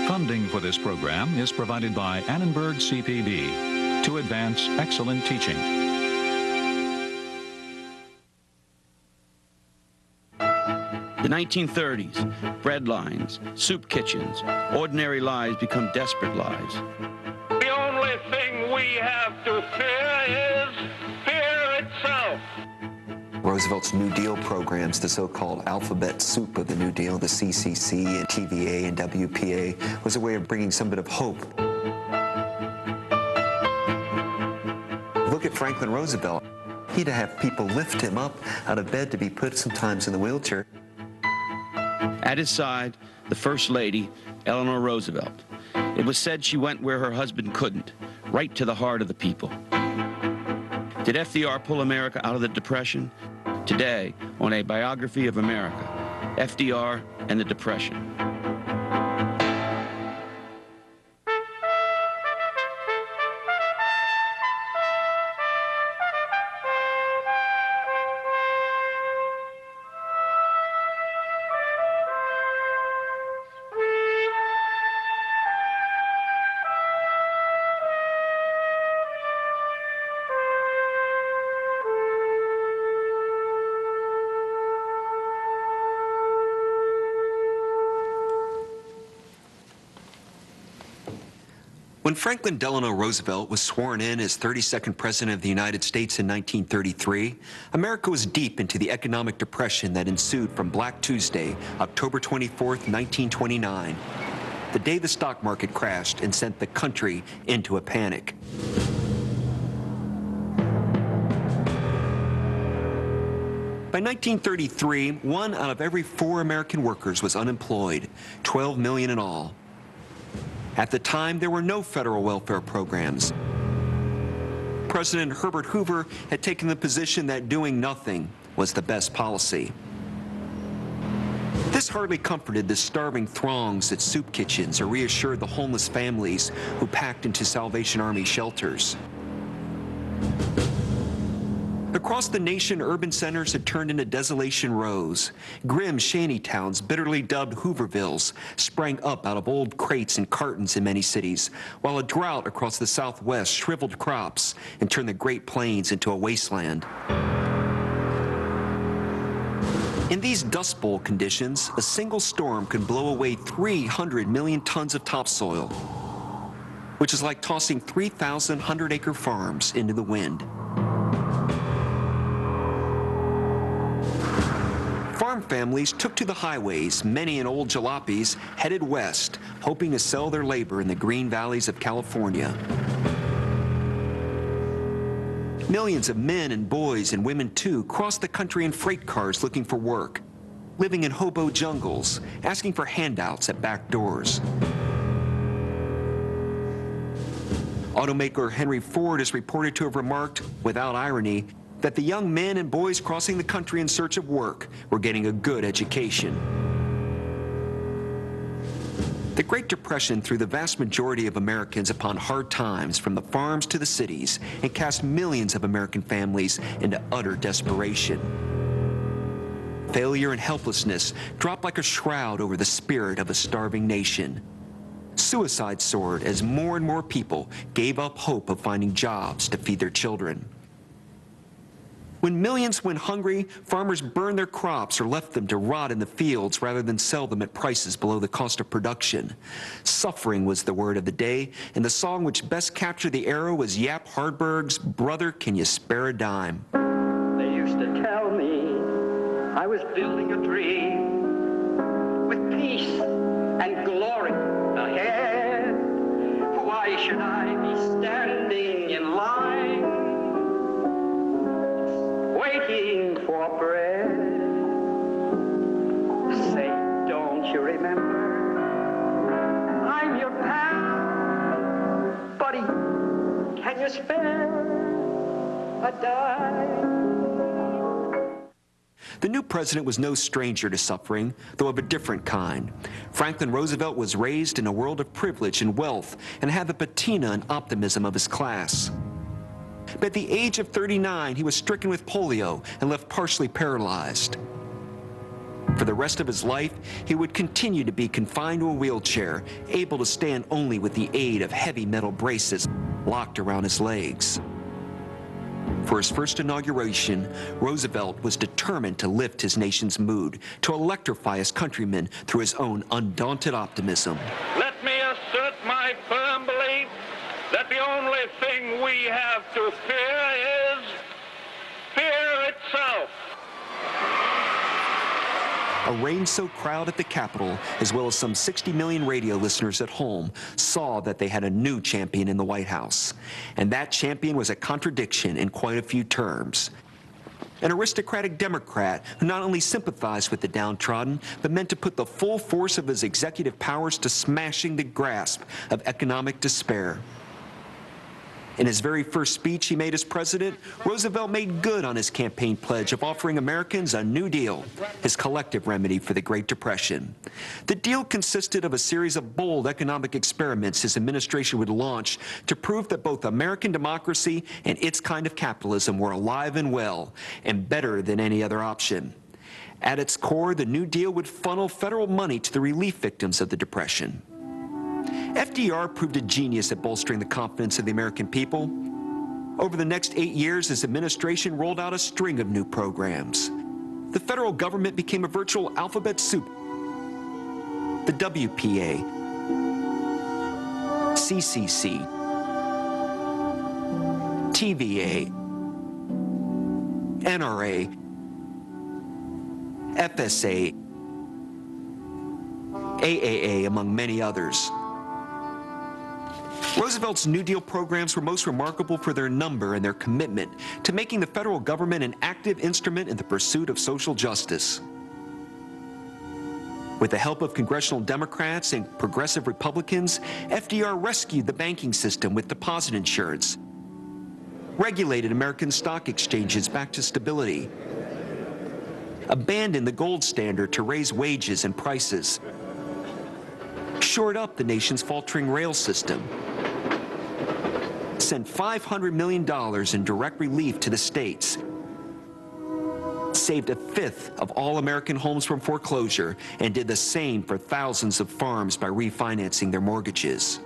Funding for this program is provided by Annenberg CPB to advance excellent teaching. The 1930s, bread lines, soup kitchens, ordinary lives become desperate lives. The only thing we have to fear is fear itself. Roosevelt's New Deal programs, the so-called alphabet soup of the New Deal, the CCC and TVA and WPA, was a way of bringing some bit of hope. Look at Franklin Roosevelt. He'd have people lift him up out of bed to be put sometimes in the wheelchair. At his side, the First Lady, Eleanor Roosevelt. It was said she went where her husband couldn't, right to the heart of the people. Did FDR pull America out of the Depression? Today, on a Biography of America, FDR and the Depression. When Franklin Delano Roosevelt was sworn in as 32nd President of the United States in 1933, America was deep into the economic depression that ensued from Black Tuesday, October 24th, 1929, the day the stock market crashed and sent the country into a panic. By 1933, 1 out of every 4 American workers was unemployed, 12 million in all. At the time, there were no federal welfare programs. President Herbert Hoover had taken the position that doing nothing was the best policy. This hardly comforted the starving throngs at soup kitchens or reassured the homeless families who packed into Salvation Army shelters. Across the nation, urban centers had turned into desolation rows. Grim shanty towns, bitterly dubbed Hoovervilles, sprang up out of old crates and cartons in many cities, while a drought across the Southwest shriveled crops and turned the Great Plains into a wasteland. In these Dust Bowl conditions, a single storm can blow away 300 million tons of topsoil, which is like tossing 3,000 100-acre farms into the wind. Farm families took to the highways, many in old jalopies, headed west, hoping to sell their labor in the green valleys of California. Millions of men and boys and women, too, crossed the country in freight cars looking for work, living in hobo jungles, asking for handouts at back doors. Automaker Henry Ford is reported to have remarked, without irony, that the young men and boys crossing the country in search of work were getting a good education. The Great Depression threw the vast majority of Americans upon hard times from the farms to the cities and cast millions of American families into utter desperation. Failure and helplessness dropped like a shroud over the spirit of a starving nation. Suicide soared as more and more people gave up hope of finding jobs to feed their children. When millions went hungry, farmers burned their crops or left them to rot in the fields rather than sell them at prices below the cost of production. Suffering was the word of the day, and the song which best captured the era was Yap Hardberg's "Brother, Can You Spare a Dime?" They used to tell me I was building a dream with peace and glory ahead. Why should I be standing in line waiting for bread? Say, don't you remember? I'm your pal, buddy. Can you spare a dime? The new president was no stranger to suffering, though of a different kind. Franklin Roosevelt was raised in a world of privilege and wealth and had the patina and optimism of his class. But at the age of 39, he was stricken with polio and left partially paralyzed. For the rest of his life, he would continue to be confined to a wheelchair, able to stand only with the aid of heavy metal braces locked around his legs. For his first inauguration, Roosevelt was determined to lift his nation's mood, to electrify his countrymen through his own undaunted optimism. Let me assert my firm belief that the only thing we have to fear is fear itself. A rain-soaked crowd at the Capitol, as well as some 60 million radio listeners at home, saw that they had a new champion in the White House. And that champion was a contradiction in quite a few terms. An aristocratic Democrat who not only sympathized with the downtrodden, but meant to put the full force of his executive powers to smashing the grasp of economic despair. In his very first speech he made as president, Roosevelt made good on his campaign pledge of offering Americans a New Deal, his collective remedy for the Great Depression. The deal consisted of a series of bold economic experiments his administration would launch to prove that both American democracy and its kind of capitalism were alive and well, and better than any other option. At its core, the New Deal would funnel federal money to the relief victims of the Depression. FDR proved a genius at bolstering the confidence of the American people. Over the next 8 years, his administration rolled out a string of new programs. The federal government became a virtual alphabet soup. The WPA, CCC, TVA, NRA, FSA, AAA, among many others. Roosevelt's New Deal programs were most remarkable for their number and their commitment to making the federal government an active instrument in the pursuit of social justice. With the help of congressional Democrats and progressive Republicans, FDR rescued the banking system with deposit insurance, regulated American stock exchanges back to stability, abandoned the gold standard to raise wages and prices, shored up the nation's faltering rail system, sent $500 million in direct relief to the states, saved a fifth of all American homes from foreclosure, and did the same for thousands of farms by refinancing their mortgages.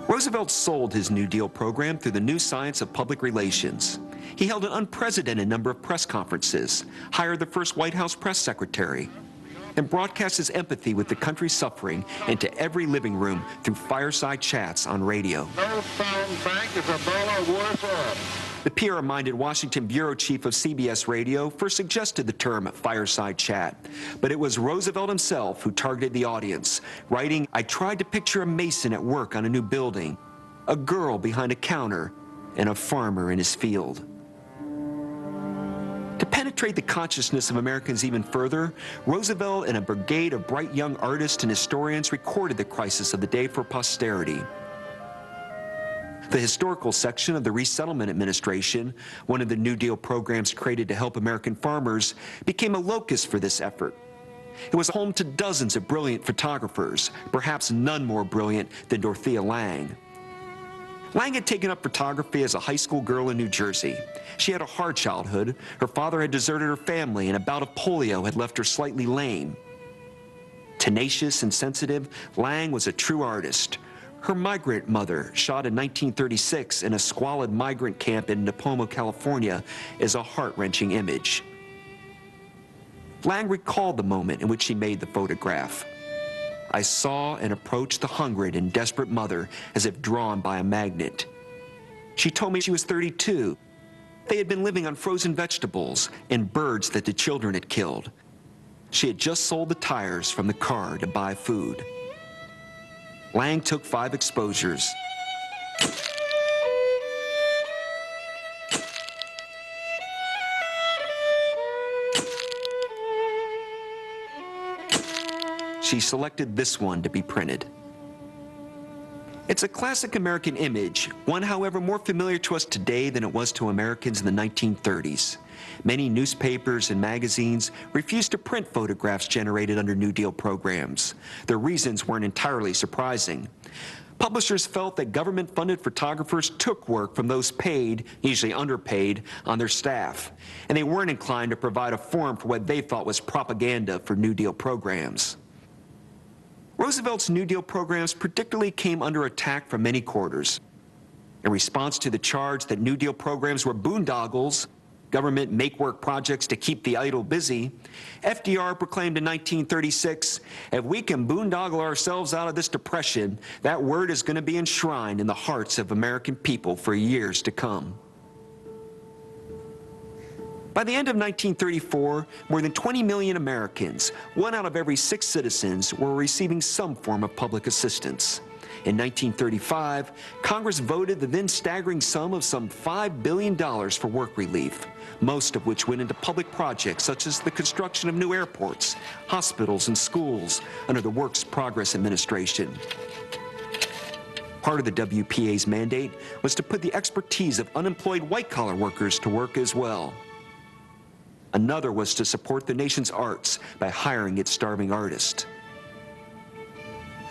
Roosevelt sold his New Deal program through the new science of public relations. He held an unprecedented number of press conferences, hired the first White House press secretary, and broadcast his empathy with the country's suffering into every living room through fireside chats on radio. No sound bank is $1 worse off. The PR-minded Washington bureau chief of CBS Radio first suggested the term fireside chat, but it was Roosevelt himself who targeted the audience, writing, "I tried to picture a mason at work on a new building, a girl behind a counter, and a farmer in his field." To penetrate the consciousness of Americans even further, Roosevelt and a brigade of bright young artists and historians recorded the crisis of the day for posterity. The historical section of the Resettlement Administration, one of the New Deal programs created to help American farmers, became a locus for this effort. It was home to dozens of brilliant photographers, perhaps none more brilliant than Dorothea Lange. Lange had taken up photography as a high school girl in New Jersey. She had a hard childhood. Her father had deserted her family, and a bout of polio had left her slightly lame. Tenacious and sensitive, Lange was a true artist. Her migrant mother, shot in 1936 in a squalid migrant camp in Nipomo, California, is a heart-wrenching image. Lange recalled the moment in which she made the photograph. "I saw and approached the hungered and desperate mother as if drawn by a magnet. She told me she was 32. They had been living on frozen vegetables and birds that the children had killed. She had just sold the tires from the car to buy food." Lange took 5 exposures. She selected this one to be printed. It's a classic American image, one, however, more familiar to us today than it was to Americans in the 1930s. Many newspapers and magazines refused to print photographs generated under New Deal programs. Their reasons weren't entirely surprising. Publishers felt that government-funded photographers took work from those paid, usually underpaid, on their staff, and they weren't inclined to provide a forum for what they thought was propaganda for New Deal programs. Roosevelt's New Deal programs particularly came under attack from many quarters. In response to the charge that New Deal programs were boondoggles, government make-work projects to keep the idle busy, FDR proclaimed in 1936, if we can boondoggle ourselves out of this depression, that word is going to be enshrined in the hearts of American people for years to come. By the end of 1934, more than 20 million Americans, 1 out of every 6 citizens, were receiving some form of public assistance. In 1935, Congress voted the then staggering sum of some $5 billion for work relief, most of which went into public projects such as the construction of new airports, hospitals, and schools under the Works Progress Administration. Part of the WPA's mandate was to put the expertise of unemployed white-collar workers to work as well. Another was to support the nation's arts by hiring its starving artists.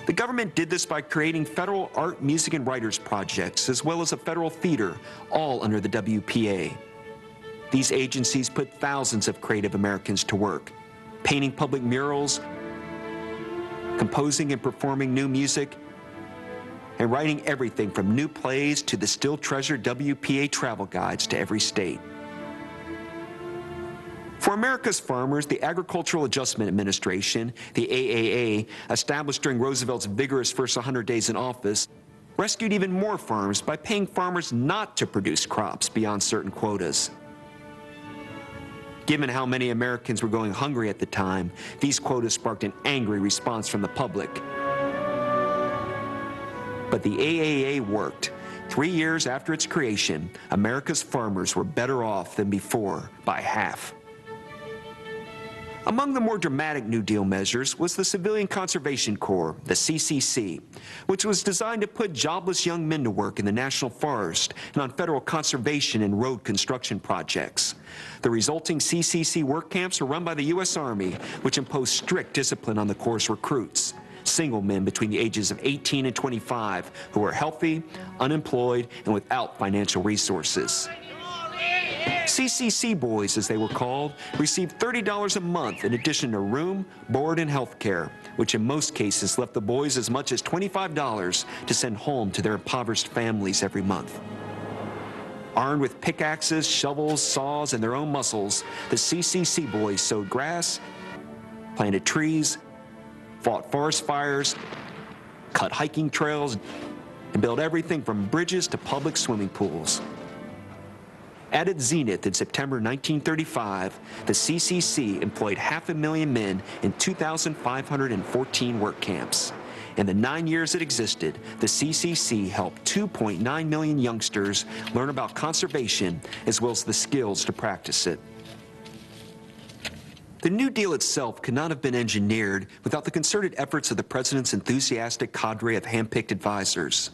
The government did this by creating federal art, music, and writers projects, as well as a federal theater, all under the WPA. These agencies put thousands of creative Americans to work, painting public murals, composing and performing new music, and writing everything from new plays to the still treasured WPA travel guides to every state. For America's farmers, the Agricultural Adjustment Administration, the AAA, established during Roosevelt's vigorous first 100 days in office, rescued even more farms by paying farmers not to produce crops beyond certain quotas. Given how many Americans were going hungry at the time, these quotas sparked an angry response from the public. But the AAA worked. 3 years after its creation, America's farmers were better off than before by half. Among the more dramatic New Deal measures was the Civilian Conservation Corps, the CCC, which was designed to put jobless young men to work in the national forest and on federal conservation and road construction projects. The resulting CCC work camps were run by the U.S. Army, which imposed strict discipline on the Corps' recruits, single men between the ages of 18 and 25 who were healthy, unemployed, and without financial resources. CCC boys, as they were called, received $30 a month in addition to room, board, and health care, which in most cases left the boys as much as $25 to send home to their impoverished families every month. Armed with pickaxes, shovels, saws, and their own muscles, the CCC boys sowed grass, planted trees, fought forest fires, cut hiking trails, and built everything from bridges to public swimming pools. At its zenith in September 1935, the CCC employed 500,000 men in 2,514 work camps. In the 9 years it existed, the CCC helped 2.9 million youngsters learn about conservation as well as the skills to practice it. The New Deal itself could not have been engineered without the concerted efforts of the president's enthusiastic cadre of hand-picked advisors.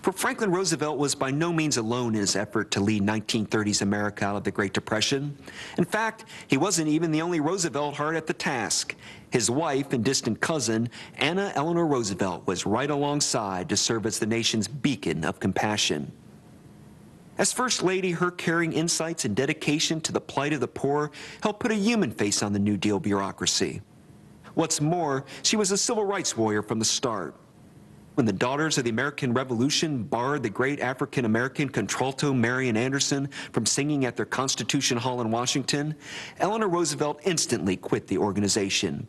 For Franklin Roosevelt was by no means alone in his effort to lead 1930s America out of the Great Depression. In fact, he wasn't even the only Roosevelt hard at the task. His wife and distant cousin, Anna Eleanor Roosevelt, was right alongside to serve as the nation's beacon of compassion. As First Lady, her caring insights and dedication to the plight of the poor helped put a human face on the New Deal bureaucracy. What's more, she was a civil rights warrior from the start. When the Daughters of the American Revolution barred the great African-American contralto Marian Anderson from singing at their Constitution Hall in Washington, Eleanor Roosevelt instantly quit the organization.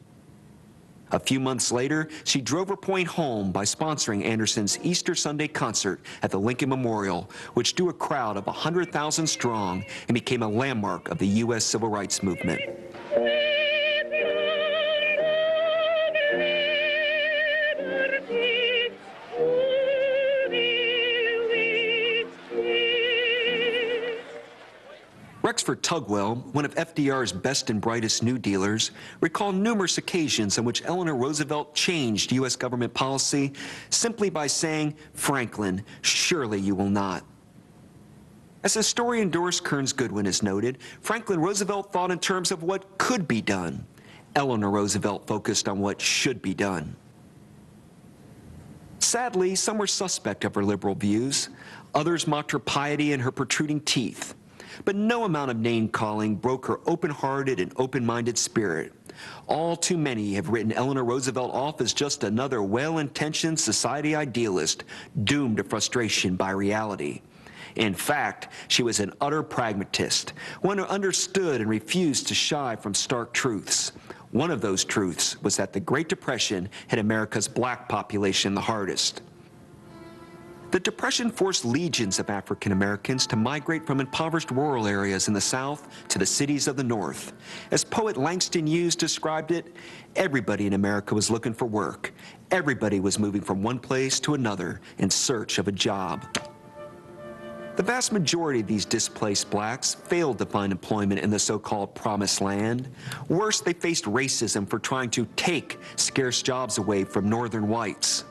A few months later, she drove her point home by sponsoring Anderson's Easter Sunday concert at the Lincoln Memorial, which drew a crowd of 100,000 strong and became a landmark of the U.S. Civil Rights Movement. Rexford Tugwell, one of FDR's best and brightest New Dealers, recalled numerous occasions on which Eleanor Roosevelt changed U.S. government policy simply by saying, "Franklin, surely you will not." As historian Doris Kearns Goodwin has noted, Franklin Roosevelt thought in terms of what could be done. Eleanor Roosevelt focused on what should be done. Sadly, some were suspect of her liberal views. Others mocked her piety and her protruding teeth. But no amount of name-calling broke her open-hearted and open-minded spirit. All too many have written Eleanor Roosevelt off as just another well-intentioned society idealist, doomed to frustration by reality. In fact, she was an utter pragmatist, one who understood and refused to shy from stark truths. One of those truths was that the Great Depression hit America's black population the hardest. The Depression forced legions of African Americans to migrate from impoverished rural areas in the South to the cities of the North. As poet Langston Hughes described it, everybody in America was looking for work. Everybody was moving from one place to another in search of a job. The vast majority of these displaced blacks failed to find employment in the so-called Promised Land. Worse, they faced racism for trying to take scarce jobs away from northern whites.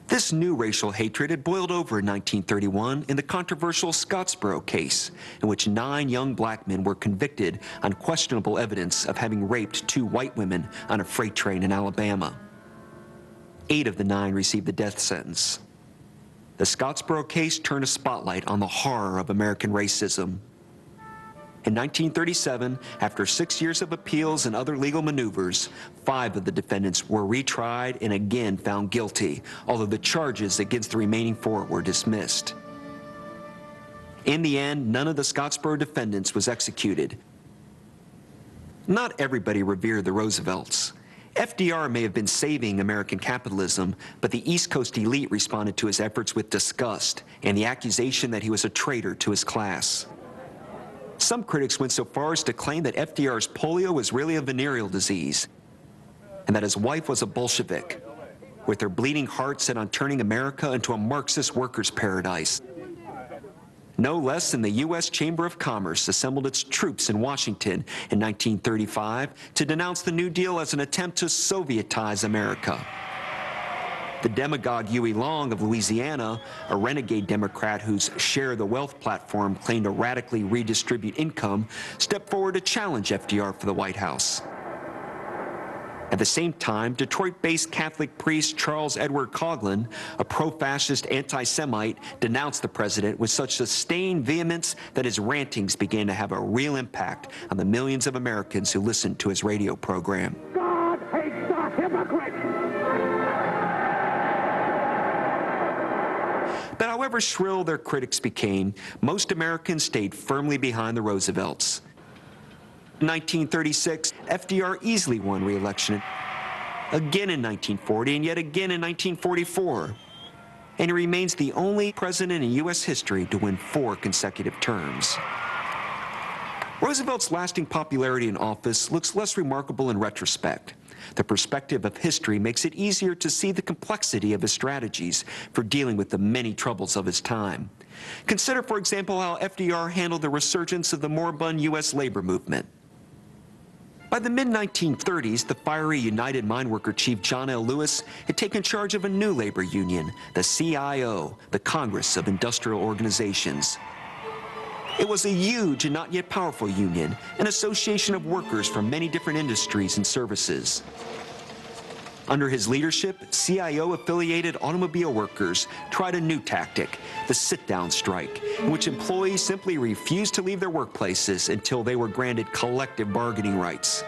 This new racial hatred had boiled over in 1931 in the controversial Scottsboro case, in which 9 young black men were convicted on questionable evidence of having raped 2 white women on a freight train in Alabama. 8 of the 9 received the death sentence. The Scottsboro case turned a spotlight on the horror of American racism. In 1937, after 6 years of appeals and other legal maneuvers, 5 of the defendants were retried and again found guilty, although the charges against the remaining 4 were dismissed. In the end, none of the Scottsboro defendants was executed. Not everybody revered the Roosevelts. FDR may have been saving American capitalism, but the East Coast elite responded to his efforts with disgust and the accusation that he was a traitor to his class. Some critics went so far as to claim that FDR's polio was really a venereal disease, and that his wife was a Bolshevik, with her bleeding heart set on turning America into a Marxist workers' paradise. No less than the U.S. Chamber of Commerce assembled its troops in Washington in 1935 to denounce the New Deal as an attempt to Sovietize America. The demagogue Huey Long of Louisiana, a renegade Democrat whose Share the Wealth platform claimed to radically redistribute income, stepped forward to challenge FDR for the White House. At the same time, Detroit-based Catholic priest Charles Edward Coughlin, a pro-fascist anti-Semite, denounced the president with such sustained vehemence that his rantings began to have a real impact on the millions of Americans who listened to his radio program. God hates the hypocrite! But however shrill their critics became, most Americans stayed firmly behind the Roosevelts. In 1936, FDR easily won re-election, again in 1940, and yet again in 1944. And he remains the only president in U.S. history to win 4 consecutive terms. Roosevelt's lasting popularity in office looks less remarkable in retrospect. The perspective of history makes it easier to see the complexity of his strategies for dealing with the many troubles of his time. Consider, for example, how FDR handled the resurgence of the moribund U.S. labor movement. By the mid-1930s, the fiery United Mine Worker chief John L. Lewis had taken charge of a new labor union, the CIO, the Congress of Industrial Organizations. It was a huge and not yet powerful union, an association of workers from many different industries and services. Under his leadership, CIO-affiliated automobile workers tried a new tactic, the sit-down strike, in which employees simply refused to leave their workplaces until they were granted collective bargaining rights.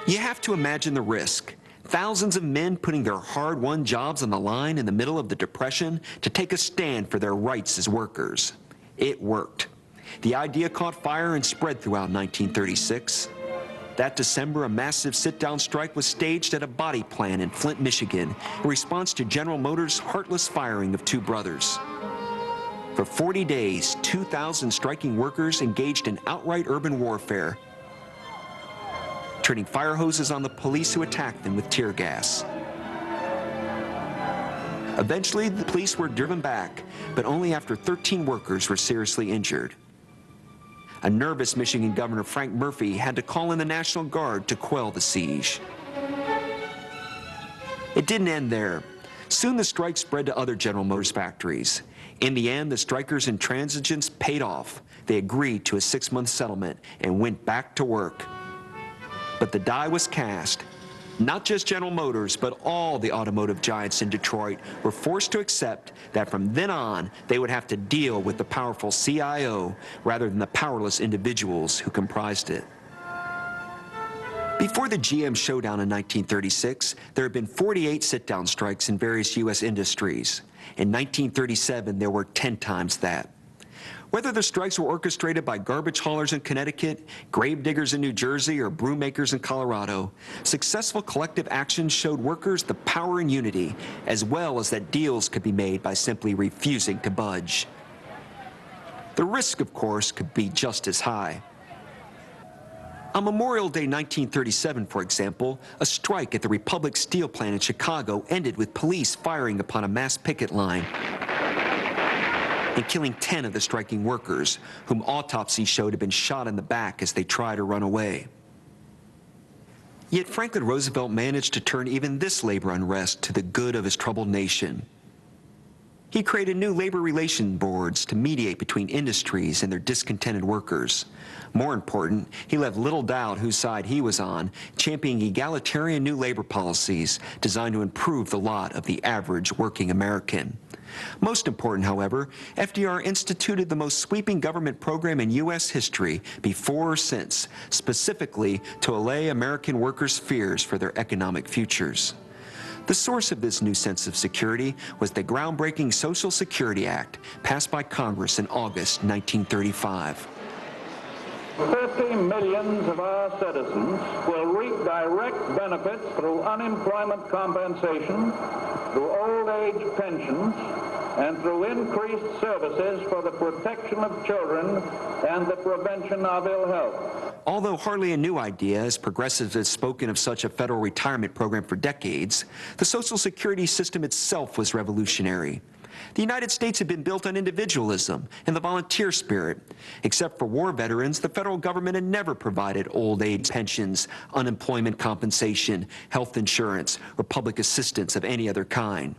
You have to imagine the risk. Thousands of men putting their hard-won jobs on the line in the middle of the Depression to take a stand for their rights as workers. It worked. The idea caught fire and spread throughout 1936. That December, a massive sit-down strike was staged at a body plant in Flint, Michigan, in response to General Motors' heartless firing of 2 brothers. For 40 days, 2,000 striking workers engaged in outright urban warfare, turning fire hoses on the police who attacked them with tear gas. Eventually, the police were driven back, but only after 13 workers were seriously injured. A nervous Michigan Governor Frank Murphy had to call in the National Guard to quell the siege. It didn't end there. Soon the strike spread to other General Motors factories. In the end, the strikers and transigents paid off. They agreed to a 6-month settlement and went back to work. But the die was cast. Not just General Motors, but all the automotive giants in Detroit were forced to accept that from then on, they would have to deal with the powerful CIO rather than the powerless individuals who comprised it. Before the GM showdown in 1936, there had been 48 sit-down strikes in various U.S. industries. In 1937, there were 10 times that. Whether the strikes were orchestrated by garbage haulers in Connecticut, grave diggers in New Jersey, or broom makers in Colorado, successful collective action showed workers the power and unity, as well as that deals could be made by simply refusing to budge. The risk, of course, could be just as high. On Memorial Day 1937, for example, a strike at the Republic Steel plant in Chicago ended with police firing upon a mass picket line and killing 10 of the striking workers, whom autopsies showed had been shot in the back as they tried to run away. Yet Franklin Roosevelt managed to turn even this labor unrest to the good of his troubled nation. He created new labor relation boards to mediate between industries and their discontented workers. More important, he left little doubt whose side he was on, championing egalitarian new labor policies designed to improve the lot of the average working American. Most important, however, FDR instituted the most sweeping government program in U.S. history before or since, specifically to allay American workers' fears for their economic futures. The source of this new sense of security was the groundbreaking Social Security Act, passed by Congress in August 1935. 50 million of our citizens will reap direct benefits through unemployment compensation, through old age pensions, and through increased services for the protection of children and the prevention of ill health. Although hardly a new idea, as progressives have spoken of such a federal retirement program for decades, the Social Security system itself was revolutionary. The United States had been built on individualism and the volunteer spirit. Except for war veterans, the federal government had never provided old age pensions, unemployment compensation, health insurance, or public assistance of any other kind.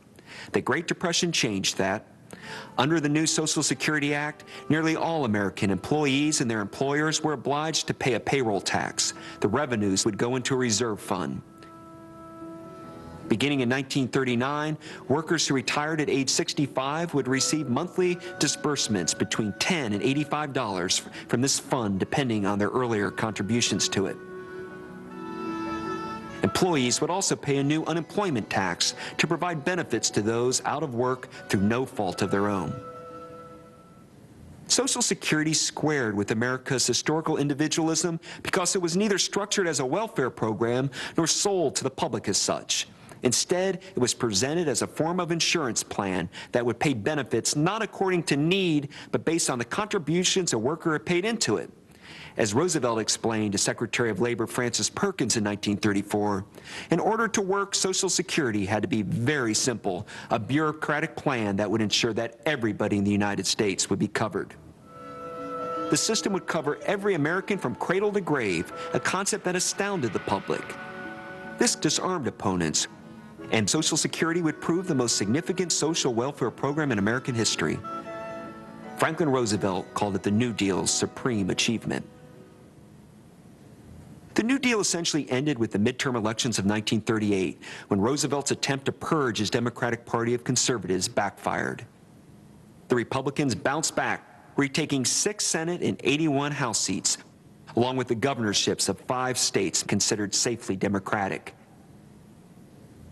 The Great Depression changed that. Under the new Social Security Act, nearly all American employees and their employers were obliged to pay a payroll tax. The revenues would go into a reserve fund. Beginning in 1939, workers who retired at age 65 would receive monthly disbursements between $10 and $85 from this fund, depending on their earlier contributions to it. Employees would also pay a new unemployment tax to provide benefits to those out of work through no fault of their own. Social Security squared with America's historical individualism because it was neither structured as a welfare program nor sold to the public as such. Instead, it was presented as a form of insurance plan that would pay benefits not according to need, but based on the contributions a worker had paid into it. As Roosevelt explained to Secretary of Labor Francis Perkins in 1934, in order to work, Social Security had to be very simple, a bureaucratic plan that would ensure that everybody in the United States would be covered. The system would cover every American from cradle to grave, a concept that astounded the public. This disarmed opponents, and Social Security would prove the most significant social welfare program in American history. Franklin Roosevelt called it the New Deal's supreme achievement. The New Deal essentially ended with the midterm elections of 1938, when Roosevelt's attempt to purge his Democratic Party of conservatives backfired. The Republicans bounced back, retaking 6 Senate and 81 House seats, along with the governorships of 5 states considered safely Democratic.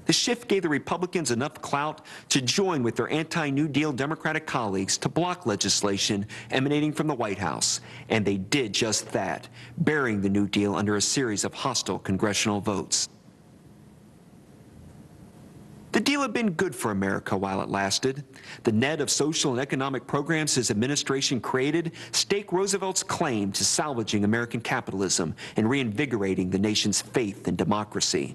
The shift gave the Republicans enough clout to join with their anti-New Deal Democratic colleagues to block legislation emanating from the White House, and they did just that, burying the New Deal under a series of hostile congressional votes. The deal had been good for America while it lasted. The net of social and economic programs his administration created stake Roosevelt's claim to salvaging American capitalism and reinvigorating the nation's faith in democracy.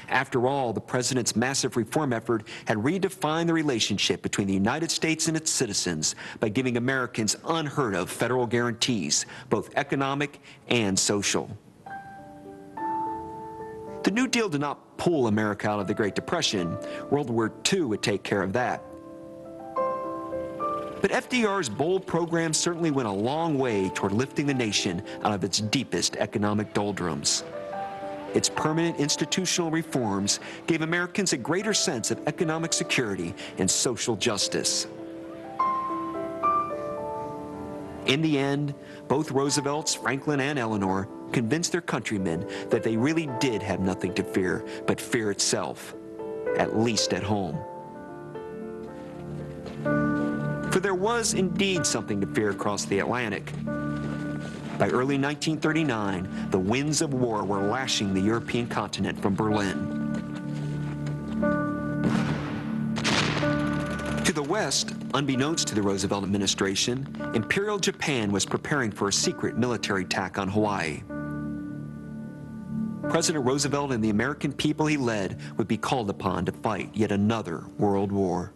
After all, the president's massive reform effort had redefined the relationship between the United States and its citizens by giving Americans unheard of federal guarantees, both economic and social. The New Deal did not pull America out of the Great Depression. World War II would take care of that. But FDR's bold program certainly went a long way toward lifting the nation out of its deepest economic doldrums. Its permanent institutional reforms gave Americans a greater sense of economic security and social justice. In the end, both Roosevelts, Franklin and Eleanor, convinced their countrymen that they really did have nothing to fear but fear itself, at least at home. For there was indeed something to fear across the Atlantic. By early 1939, the winds of war were lashing the European continent from Berlin. To the west, unbeknownst to the Roosevelt administration, Imperial Japan was preparing for a secret military attack on Hawaii. President Roosevelt and the American people he led would be called upon to fight yet another world war.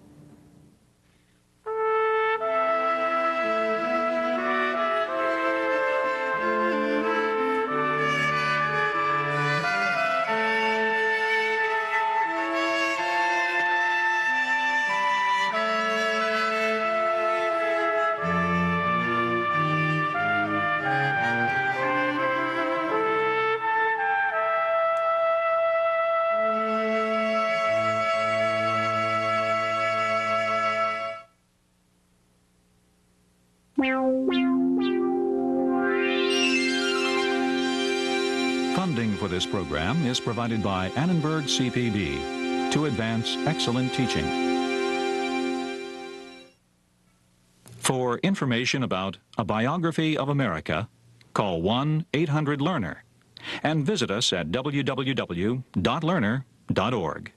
Funding for this program is provided by Annenberg CPB to advance excellent teaching. For information about A Biography of America, call 1-800-LEARNER and visit us at www.learner.org.